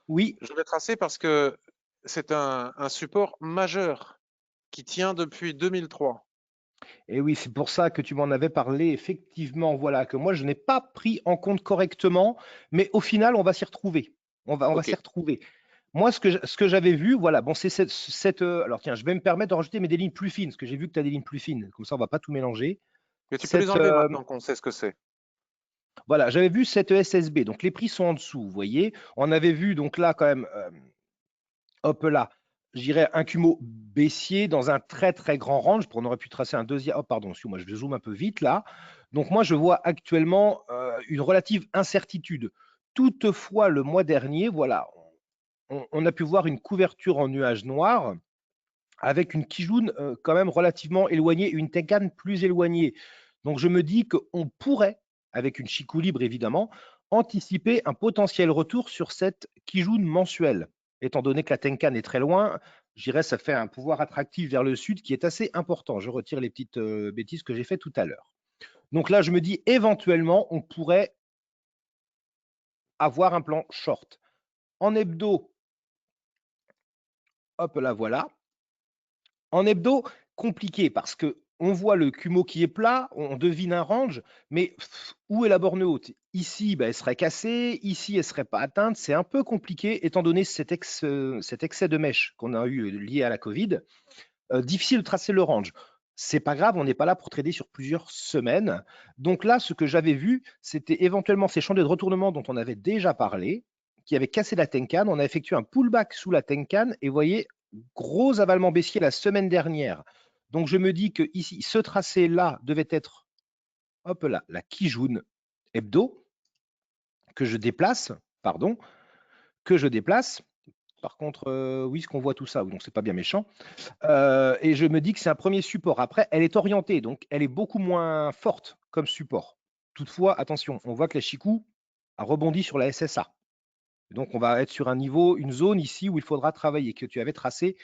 Oui, Je vais tracer parce que c'est un support majeur qui tient depuis 2003. et oui, c'est pour ça que tu m'en avais parlé, effectivement. Voilà, que moi, je n'ai pas pris en compte correctement, mais au final, on va s'y retrouver. On va Ok. s'y retrouver. Moi, ce que j'avais vu, voilà, bon, c'est alors, tiens, je vais me permettre de rajouter mais des lignes plus fines, parce que j'ai vu que tu as des lignes plus fines. Comme ça, on ne va pas tout mélanger. Mais tu peux les Cette, enlever maintenant qu'on sait ce que c'est. voilà, j'avais vu cette SSB. Donc, les prix sont en dessous, vous voyez. On avait vu, donc là, quand même. Hop là, je dirais un Kumo baissier dans un très très grand range. On aurait pu tracer un deuxième. Oh, pardon, excuse-moi, je zoome un peu vite là. Donc moi, je vois actuellement une relative incertitude. Toutefois, le mois dernier, voilà, on a pu voir une couverture en nuage noir avec une Kijun quand même relativement éloignée, une Tenkan plus éloignée. Donc je me dis qu'on pourrait, avec une Chikou libre évidemment, anticiper un potentiel retour sur cette Kijun mensuelle. Étant donné que la Tenkan est très loin, je dirais que ça fait un pouvoir attractif vers le sud qui est assez important. Je retire les petites bêtises que j'ai fait tout à l'heure. Donc là, je me dis éventuellement, on pourrait avoir un plan short. En hebdo, hop là, voilà. En hebdo, compliqué parce que on voit le Kumo qui est plat, on devine un range, mais où est la borne haute? Ici, ben, elle serait cassée, ici, elle ne serait pas atteinte. C'est un peu compliqué étant donné cet excès de mèche qu'on a eu lié à la Covid. Difficile de tracer le range. C'est pas grave, on n'est pas là pour trader sur plusieurs semaines. Donc là, ce que j'avais vu, c'était éventuellement ces chandelles de retournement dont on avait déjà parlé, qui avaient cassé la Tenkan. On a effectué un pullback sous la Tenkan et vous voyez, gros avalement baissier la semaine dernière. Donc je me dis que ici, ce tracé-là devait être, hop là, la Kijun hebdo que je déplace, pardon, que je déplace. Par contre, oui, ce qu'on voit tout ça, donc c'est pas bien méchant. Et je me dis que c'est un premier support. Après, elle est orientée, donc elle est beaucoup moins forte comme support. Toutefois, attention, on voit que la Chikou a rebondi sur la SSA. Donc, on va être sur un niveau, une zone ici où il faudra travailler, que tu avais tracé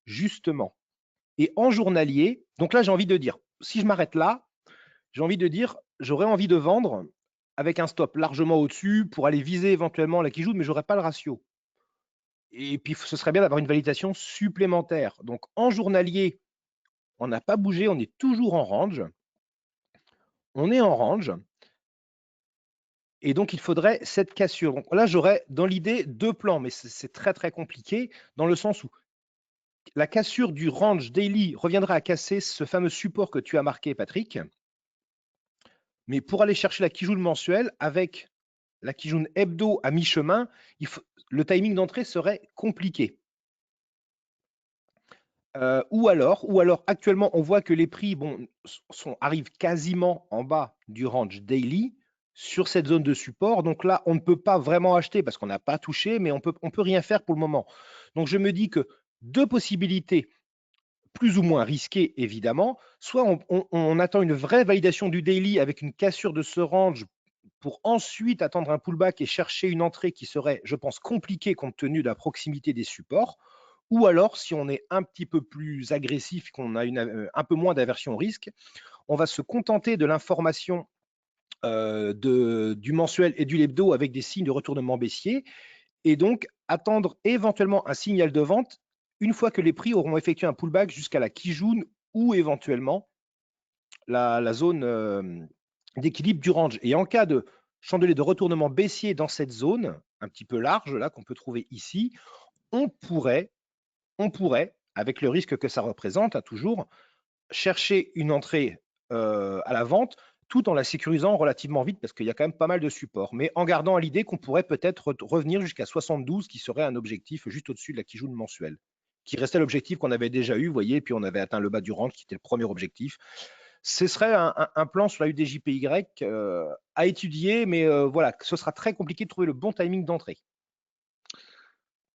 justement. Et en journalier, donc là, j'ai envie de dire, si je m'arrête là, j'ai envie de dire, j'aurais envie de vendre avec un stop largement au-dessus pour aller viser éventuellement la Kijun, mais je n'aurais pas le ratio. Et puis, ce serait bien d'avoir une validation supplémentaire. Donc, en journalier, on n'a pas bougé, on est toujours en range. On est en range. Et donc, il faudrait cette cassure. Donc là, j'aurais dans l'idée deux plans, mais c'est très, très compliqué dans le sens où la cassure du range daily reviendra à casser ce fameux support que tu as marqué, Patrick. Mais pour aller chercher la Kijun mensuelle avec la Kijun hebdo à mi-chemin, le timing d'entrée serait compliqué. Ou alors, actuellement, on voit que les prix arrivent quasiment en bas du range daily sur cette zone de support. Donc là, on ne peut pas vraiment acheter parce qu'on n'a pas touché, mais on peut rien faire pour le moment. Donc je me dis que deux possibilités plus ou moins risquées, évidemment. Soit on attend une vraie validation du daily avec une cassure de ce range pour ensuite attendre un pullback et chercher une entrée qui serait, je pense, compliquée compte tenu de la proximité des supports. Ou alors, si on est un petit peu plus agressif, qu'on a un peu moins d'aversion au risque, on va se contenter de l'information du mensuel et du hebdo avec des signes de retournement baissier et donc attendre éventuellement un signal de vente une fois que les prix auront effectué un pullback jusqu'à la Kijun ou éventuellement la zone d'équilibre du range. Et en cas de chandelier de retournement baissier dans cette zone, un petit peu large, là, qu'on peut trouver ici, on pourrait, avec le risque que ça représente, toujours, chercher une entrée à la vente tout en la sécurisant relativement vite parce qu'il y a quand même pas mal de supports, mais en gardant à l'idée qu'on pourrait peut-être revenir jusqu'à 72 qui serait un objectif juste au-dessus de la Kijun mensuelle, qui restait l'objectif qu'on avait déjà eu, vous voyez, puis on avait atteint le bas du range qui était le premier objectif. Ce serait un plan sur la UDJPY à étudier, mais voilà, ce sera très compliqué de trouver le bon timing d'entrée.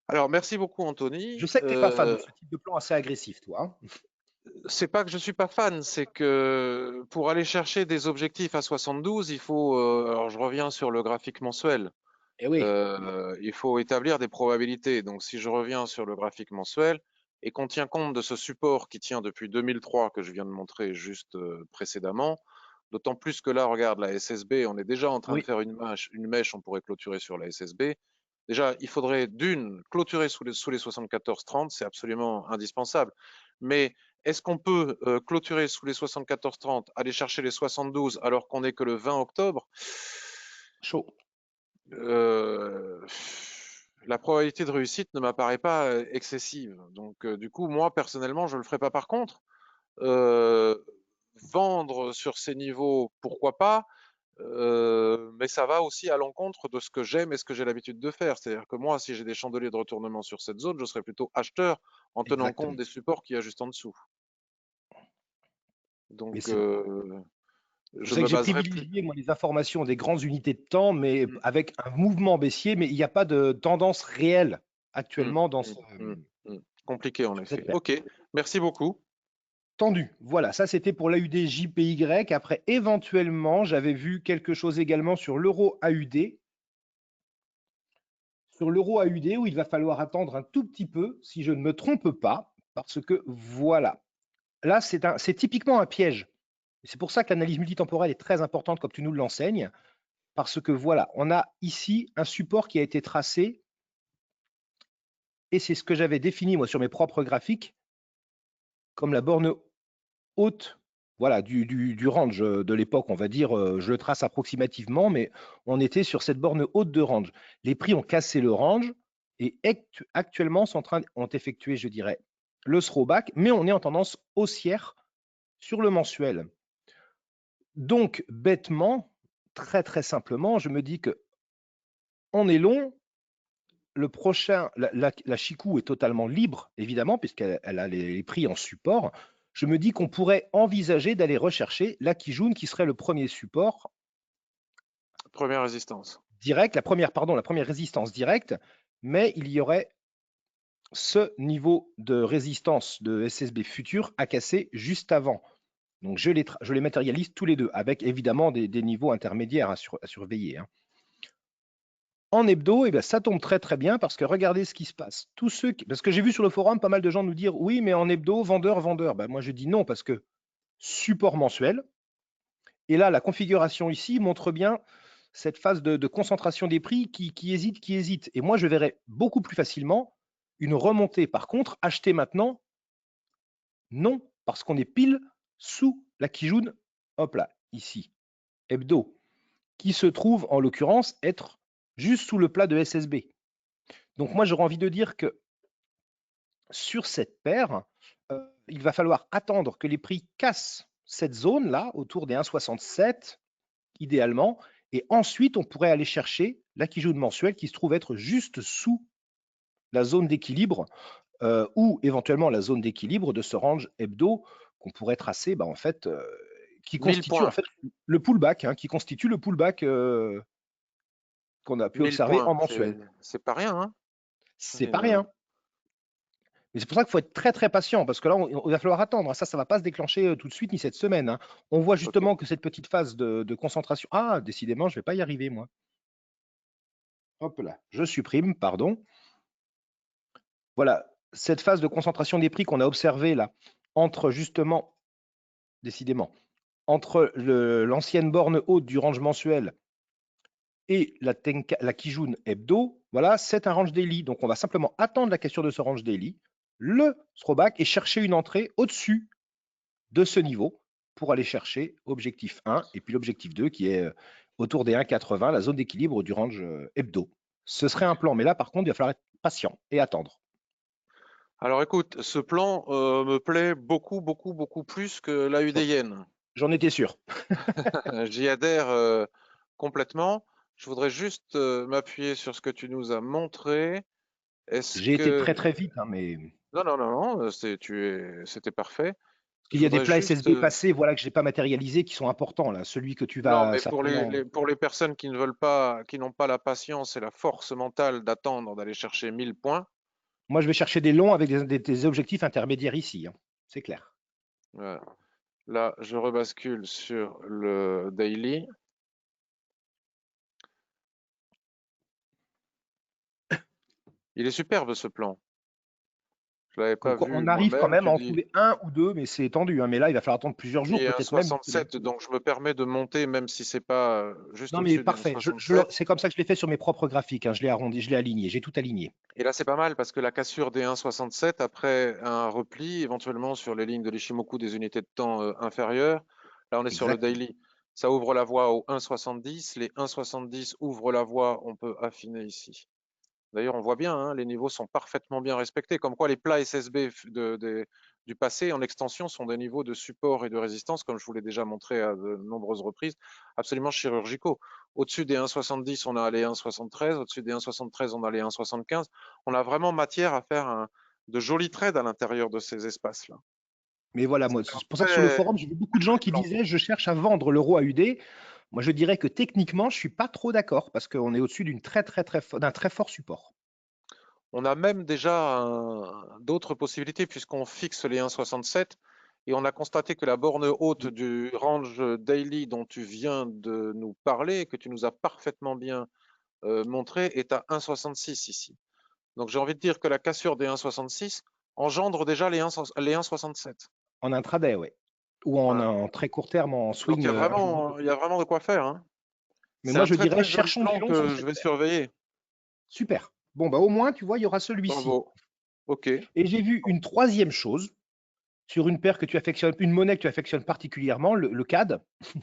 Alors, merci beaucoup, Je Anthony. sais que tu n'es pas fan de ce type de plan assez agressif, toi, hein. C'est pas que je suis pas fan, c'est que pour aller chercher des objectifs à 72, il faut, alors je reviens sur le graphique mensuel, Eh oui, il faut établir des probabilités. Donc, si je reviens sur le graphique mensuel et qu'on tient compte de ce support qui tient depuis 2003 que je viens de montrer juste précédemment, d'autant plus que là, regarde la SSB, on est déjà en train de oui, faire une mèche, on pourrait clôturer sur la SSB. Déjà, il faudrait d'une clôturer sous les 74,30, c'est absolument indispensable. Mais est-ce qu'on peut clôturer sous les 74,30, aller chercher les 72 alors qu'on n'est que le 20 octobre? chaud. Euh, la probabilité de réussite ne m'apparaît pas excessive. Donc, du coup, moi, personnellement, je ne le ferai pas. Par contre, euh, vendre sur ces niveaux, pourquoi pas, mais ça va aussi à l'encontre de ce que j'aime et ce que j'ai l'habitude de faire. C'est-à-dire que moi, si j'ai des chandeliers de retournement sur cette zone, je serais plutôt acheteur en tenant compte Exactement. des supports qu'il y a juste en dessous. Mais Donc, c'est je c'est que me j'ai baserai plus. privilégié moi, les informations des grandes unités de temps, mais Mm, avec un mouvement baissier, mais il n'y a pas de tendance réelle mm, actuellement dans mm, mm, mm. Compliqué en sur cette effet. paire. Ok, merci beaucoup. Tendu. Voilà, ça c'était pour l'AUD JPY. Après, éventuellement, j'avais vu quelque chose également sur l'euro AUD. Sur l'euro AUD, où il va falloir attendre un tout petit peu, si je ne me trompe pas, parce que voilà. Là, c'est typiquement un piège. C'est pour ça que l'analyse multitemporelle est très importante, comme tu nous l'enseignes, parce que voilà, on a ici un support qui a été tracé, et c'est ce que j'avais défini moi sur mes propres graphiques, comme la borne haute, voilà, du range de l'époque, on va dire, je le trace approximativement, mais on était sur cette borne haute de range. Les prix ont cassé le range et actuellement ont effectué, je dirais, le throwback, mais on est en tendance haussière sur le mensuel. Donc, bêtement, très très simplement, je me dis que on est long. Le prochain, la Chikou est totalement libre, évidemment, puisqu'elle a les prix en support. Je me dis qu'on pourrait envisager d'aller rechercher la Kijun, qui serait le premier support Première résistance. direct, la première résistance directe, mais il y aurait ce niveau de résistance de SSB futur à casser juste avant. Donc je les matérialise tous les deux, avec évidemment des niveaux intermédiaires à surveiller, hein. En hebdo, eh bien, ça tombe très très bien parce que regardez ce qui se passe. Parce que j'ai vu sur le forum pas mal de gens nous dire oui, mais en hebdo, vendeur, vendeur. Ben, moi je dis non parce que support mensuel. Et là, la configuration ici montre bien cette phase de concentration des prix qui hésite, qui hésite. Et moi, je verrais beaucoup plus facilement une remontée. Par contre, acheter maintenant, non, parce qu'on est pile sous la Kijun, hop là, ici, hebdo, qui se trouve en l'occurrence être juste sous le plat de SSB. Donc moi, j'aurais envie de dire que sur cette paire, il va falloir attendre que les prix cassent cette zone-là, autour des 1,67 idéalement, et ensuite on pourrait aller chercher la Kijun mensuelle qui se trouve être juste sous la zone d'équilibre ou éventuellement la zone d'équilibre de ce range hebdo qu'on pourrait tracer, en fait, qui 1000 constitue en points. fait le pullback, hein, qui constitue le pullback qu'on a pu 1000 observer points. en mensuel. C'est pas rien, hein? C'est pas rien. Mais c'est pour ça qu'il faut être très très patient, parce que là, il va falloir attendre. Ça ne va pas se déclencher tout de suite, ni cette semaine, hein. On voit Ok. justement que cette petite phase de concentration. Ah, décidément, je ne vais pas y arriver, moi. Hop là, je supprime, pardon. Voilà, cette phase de concentration des prix qu'on a observée là, entre justement, décidément, entre l'ancienne borne haute du range mensuel et la Kijun hebdo, voilà, c'est un range daily. Donc, on va simplement attendre la cassure de ce range daily, le throwback et chercher une entrée au-dessus de ce niveau pour aller chercher objectif 1 et puis l'objectif 2 qui est autour des 1,80, la zone d'équilibre du range hebdo. Ce serait un plan, mais là, par contre, il va falloir être patient et attendre. Alors écoute, ce plan me plaît beaucoup, beaucoup, beaucoup plus que la UDN. J'en étais sûr. J'y adhère complètement. Je voudrais juste m'appuyer sur ce que tu nous as montré. Est-ce J'ai été que... très très vite, hein, mais Non, non, non, non, c'était parfait. il Je y a des voudrais plats juste... SSB passés, voilà, que je n'ai pas matérialisé, qui sont importants là. Celui que tu Non, vas mais pour certainement. pour les personnes qui ne veulent pas, qui n'ont pas la patience et la force mentale d'attendre, d'aller chercher 1000 points, Moi, je vais chercher des longs avec des objectifs intermédiaires ici, hein. C'est clair. voilà. Là, je rebascule sur le daily. Il est superbe ce plan. Je l'avais Comme pas quoi, vu on arrive quand moi-même. même Tu à en dis, trouver un ou deux, mais c'est tendu, hein. Mais là, il va falloir attendre plusieurs jours, et peut-être même une semaine. 1,67, donc je me permets de monter, même si c'est pas juste Non, mais au-dessus des parfait. 1,67. C'est comme ça que je l'ai fait sur mes propres graphiques, hein. Je l'ai arrondi, je l'ai aligné, j'ai tout aligné. Et là, c'est pas mal parce que la cassure des 1,67 après un repli, éventuellement sur les lignes de l'Ishimoku des unités de temps inférieures. Là, on est sur le Exactement. daily. Ça ouvre la voie au 1,70. Les 1,70 ouvrent la voie. On peut affiner ici. D'ailleurs, on voit bien, hein, les niveaux sont parfaitement bien respectés. Comme quoi, les plats SSB du passé en extension sont des niveaux de support et de résistance, comme je vous l'ai déjà montré à de nombreuses reprises, absolument chirurgicaux. Au-dessus des 1,70, on a les 1,73. Au-dessus des 1,73, on a les 1,75. On a vraiment matière à faire de jolis trades à l'intérieur de ces espaces-là. Mais voilà, moi, C'est un c'est pour ça que sur le très, forum, j'ai vu beaucoup très de gens joli qui plan. disaient je cherche à vendre l'euro à UD. Moi, je dirais que techniquement, je suis pas trop d'accord parce qu'on est au-dessus d'un très fort support. On a même déjà d'autres possibilités puisqu'on fixe les 1,67 et on a constaté que la borne haute Oui. du range daily dont tu viens de nous parler, que tu nous as parfaitement bien montré, est à 1,66 ici. Donc j'ai envie de dire que la cassure des 1,66 engendre déjà les 1,67. En intraday, ouais. Ou Voilà. en très court terme, en Donc swing un jour oui, il y a vraiment de quoi faire, hein. mais C'est moi, un je très dirais très joli cherchons des plan longs sur que je cette vais paire. surveiller. Super. Bon, bah au moins, tu vois, il y aura celui-ci. Bravo. Ok. Et j'ai vu une troisième chose sur une paire que tu affectionnes, une monnaie que tu affectionnes particulièrement, le CAD, Oui,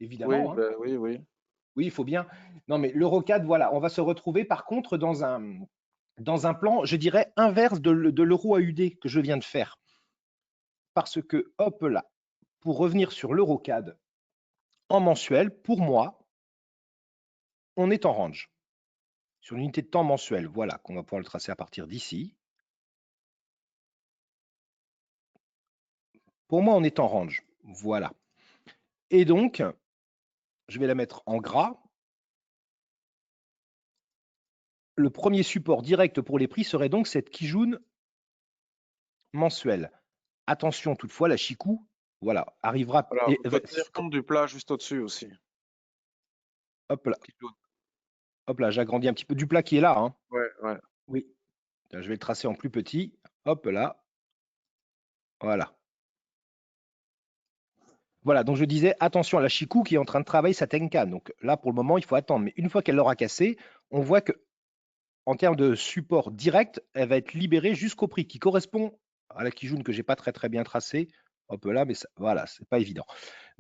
évidemment, hein. ben oui, oui. Oui, il faut bien. Non, mais l'Eurocad, voilà, on va se retrouver par contre dans un plan, je dirais, inverse de l'euro AUD que je viens de faire. Parce que, hop là, pour revenir sur l'Eurocad en mensuel, pour moi, on est en range. Sur l'unité de temps mensuelle, voilà, qu'on va pouvoir le tracer à partir d'ici. Pour moi, on est en range. Voilà. Et donc, je vais la mettre en gras. Le premier support direct pour les prix serait donc cette Kijun mensuelle. Attention toutefois, la Chikou, voilà, arrivera. Voilà, on peut tenir compte du plat juste au-dessus aussi. Hop là, Qui tourne. hop là, j'agrandis un petit peu du plat qui est là, hein. Ouais, ouais. Oui, je vais le tracer en plus petit. Hop là, voilà. Voilà, donc je disais, attention à la Chikou qui est en train de travailler sa Tenkan. Donc là, pour le moment, il faut attendre. Mais une fois qu'elle l'aura cassé, on voit que en termes de support direct, elle va être libérée jusqu'au prix qui correspond à la Kijun que j'ai pas très très bien tracé. Hop là, mais ça, voilà, c'est pas évident.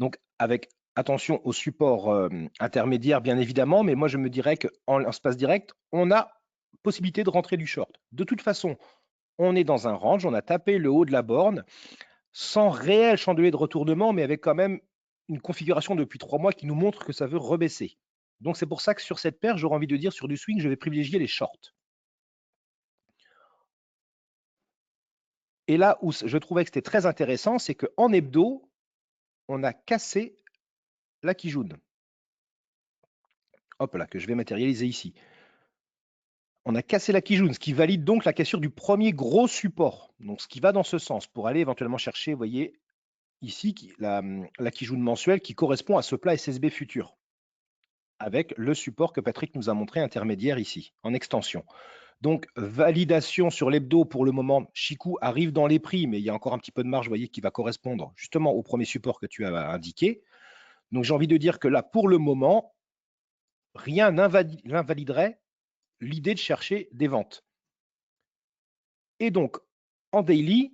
Donc avec attention au support intermédiaire, bien évidemment, mais moi je me dirais qu'en space direct, on a possibilité de rentrer du short. De toute façon, on est dans un range, on a tapé le haut de la borne sans réel chandelier de retournement, mais avec quand même une configuration depuis 3 mois qui nous montre que ça veut rebaisser. Donc c'est pour ça que sur cette paire, j'aurais envie de dire sur du swing, je vais privilégier les shorts. Et là où je trouvais que c'était très intéressant, c'est qu'en hebdo, on a cassé la Kijun. Hop là, que je vais matérialiser ici. On a cassé la Kijun, ce qui valide donc la cassure du premier gros support. Donc ce qui va dans ce sens pour aller éventuellement chercher, vous voyez, ici, la Kijun mensuelle qui correspond à ce plat SSB futur, avec le support que Patrick nous a montré intermédiaire ici, en extension. Donc, validation sur l'hebdo pour le moment. Chikou arrive dans les prix, mais il y a encore un petit peu de marge, vous voyez, qui va correspondre justement au premier support que tu as indiqué. Donc, j'ai envie de dire que là, pour le moment, rien n'invaliderait l'idée de chercher des ventes. Et donc, en daily,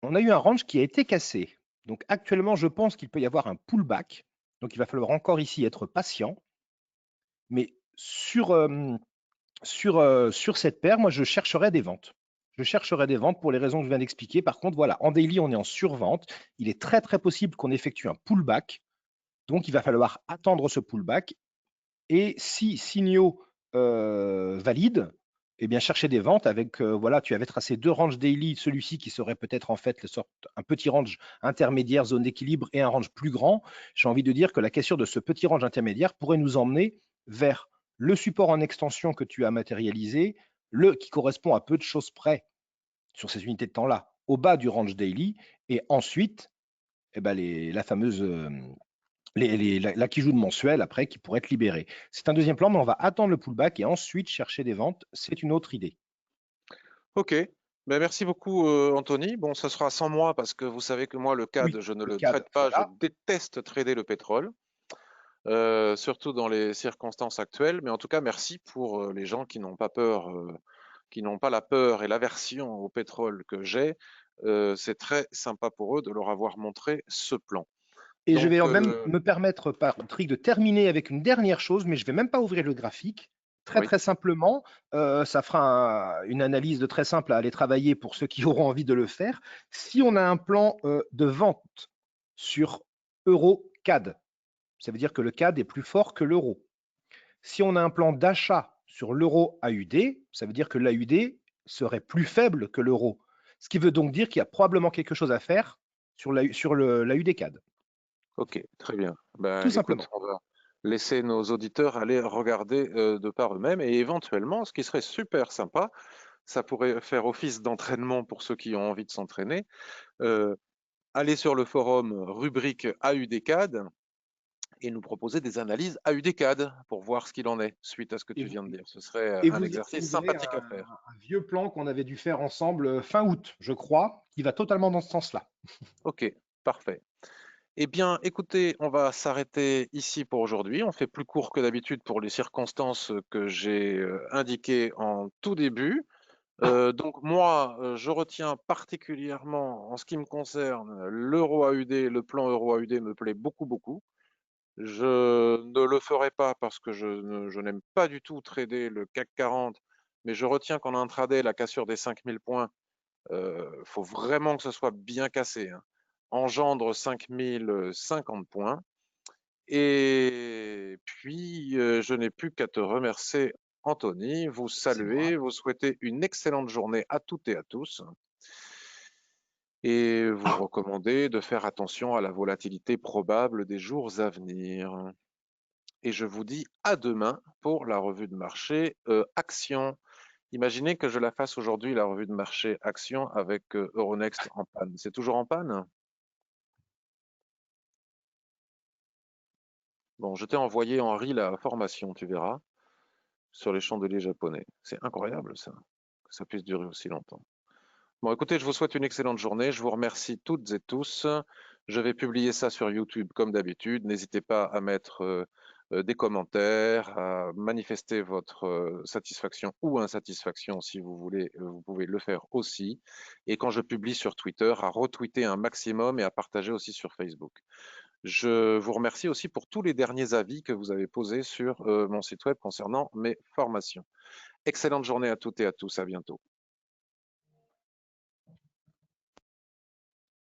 on a eu un range qui a été cassé. Donc, actuellement, je pense qu'il peut y avoir un pullback. Donc, il va falloir encore ici être patient. Mais sur cette paire, moi, je chercherai des ventes. Je chercherai des ventes pour les raisons que je viens d'expliquer. Par contre, voilà, en daily, on est en survente. Il est très, très possible qu'on effectue un pullback. Donc, il va falloir attendre ce pullback. Et si signaux valides, eh bien, chercher des ventes avec, voilà, tu avais tracé 2 ranges daily, celui-ci qui serait peut-être en fait un petit range intermédiaire, zone d'équilibre, et un range plus grand. J'ai envie de dire que la cassure de ce petit range intermédiaire pourrait nous emmener vers le support en extension que tu as matérialisé, qui correspond à peu de choses près sur ces unités de temps-là, au bas du range daily, et ensuite, eh ben, la fameuse la qui joue de mensuel après qui pourrait être libérée. C'est un deuxième plan, mais on va attendre le pullback et ensuite chercher des ventes. C'est une autre idée. Ok. Ben, merci beaucoup, Anthony. Bon, ce sera sans moi parce que vous savez que moi, le Oui, CAD, je ne le le CAD, traite pas. Je voilà. déteste trader le pétrole, surtout dans les circonstances actuelles. Mais en tout cas, merci pour les gens qui n'ont pas peur, qui n'ont pas la peur et l'aversion au pétrole que j'ai. C'est très sympa pour eux de leur avoir montré ce plan. Et je vais Donc, même me permettre, Patrick, de terminer avec une dernière chose, mais je ne vais même pas ouvrir le graphique. Très, oui, très simplement, ça fera une analyse de très simple à aller travailler pour ceux qui auront envie de le faire. Si on a un plan de vente sur euro-CAD, ça veut dire que le CAD est plus fort que l'euro. Si on a un plan d'achat sur l'euro AUD, ça veut dire que l'AUD serait plus faible que l'euro. Ce qui veut donc dire qu'il y a probablement quelque chose à faire sur l'AUD CAD, ok, très bien. tout Ben, écoute, simplement. on va laisser nos auditeurs aller regarder de par eux-mêmes et éventuellement, ce qui serait super sympa, ça pourrait faire office d'entraînement pour ceux qui ont envie de s'entraîner. Euh, Aller sur le forum rubrique AUDCAD et nous proposer des analyses AUDCAD pour voir ce qu'il en est suite à ce que Et tu vous, viens de dire. Ce serait et un vous exercice utiliserez sympathique à faire. un vieux plan qu'on avait dû faire ensemble fin août, je crois, qui va totalement dans ce sens-là. Ok, parfait. Eh bien, écoutez, on va s'arrêter ici pour aujourd'hui. On fait plus court que d'habitude pour les circonstances que j'ai indiquées en tout début. Donc moi, je retiens particulièrement, en ce qui me concerne, l'euro AUD, le plan euro AUD me plaît beaucoup, beaucoup. Je ne le ferai pas parce que je n'aime pas du tout trader le CAC 40, mais je retiens qu'en intraday, la cassure des 5000 points, faut vraiment que ce soit bien cassé, hein. Engendre 5050 points. Et puis, je n'ai plus qu'à te remercier, Anthony, vous C'est moi. saluer, vous souhaiter une excellente journée à toutes et à tous, et vous recommander de faire attention à la volatilité probable des jours à venir. Et je vous dis à demain pour la revue de marché Action. Imaginez que je la fasse aujourd'hui, la revue de marché Action, avec Euronext en panne. C'est toujours en panne? Bon, je t'ai envoyé Henri la formation, tu verras, sur les chandeliers japonais. C'est incroyable ça, que ça puisse durer aussi longtemps. Bon, écoutez, je vous souhaite une excellente journée. Je vous remercie toutes et tous. Je vais publier ça sur YouTube comme d'habitude. N'hésitez pas à mettre des commentaires, à manifester votre satisfaction ou insatisfaction si vous voulez. Vous pouvez le faire aussi. Et quand je publie sur Twitter, à retweeter un maximum et à partager aussi sur Facebook. Je vous remercie aussi pour tous les derniers avis que vous avez posés sur mon site web concernant mes formations. Excellente journée à toutes et à tous. À bientôt.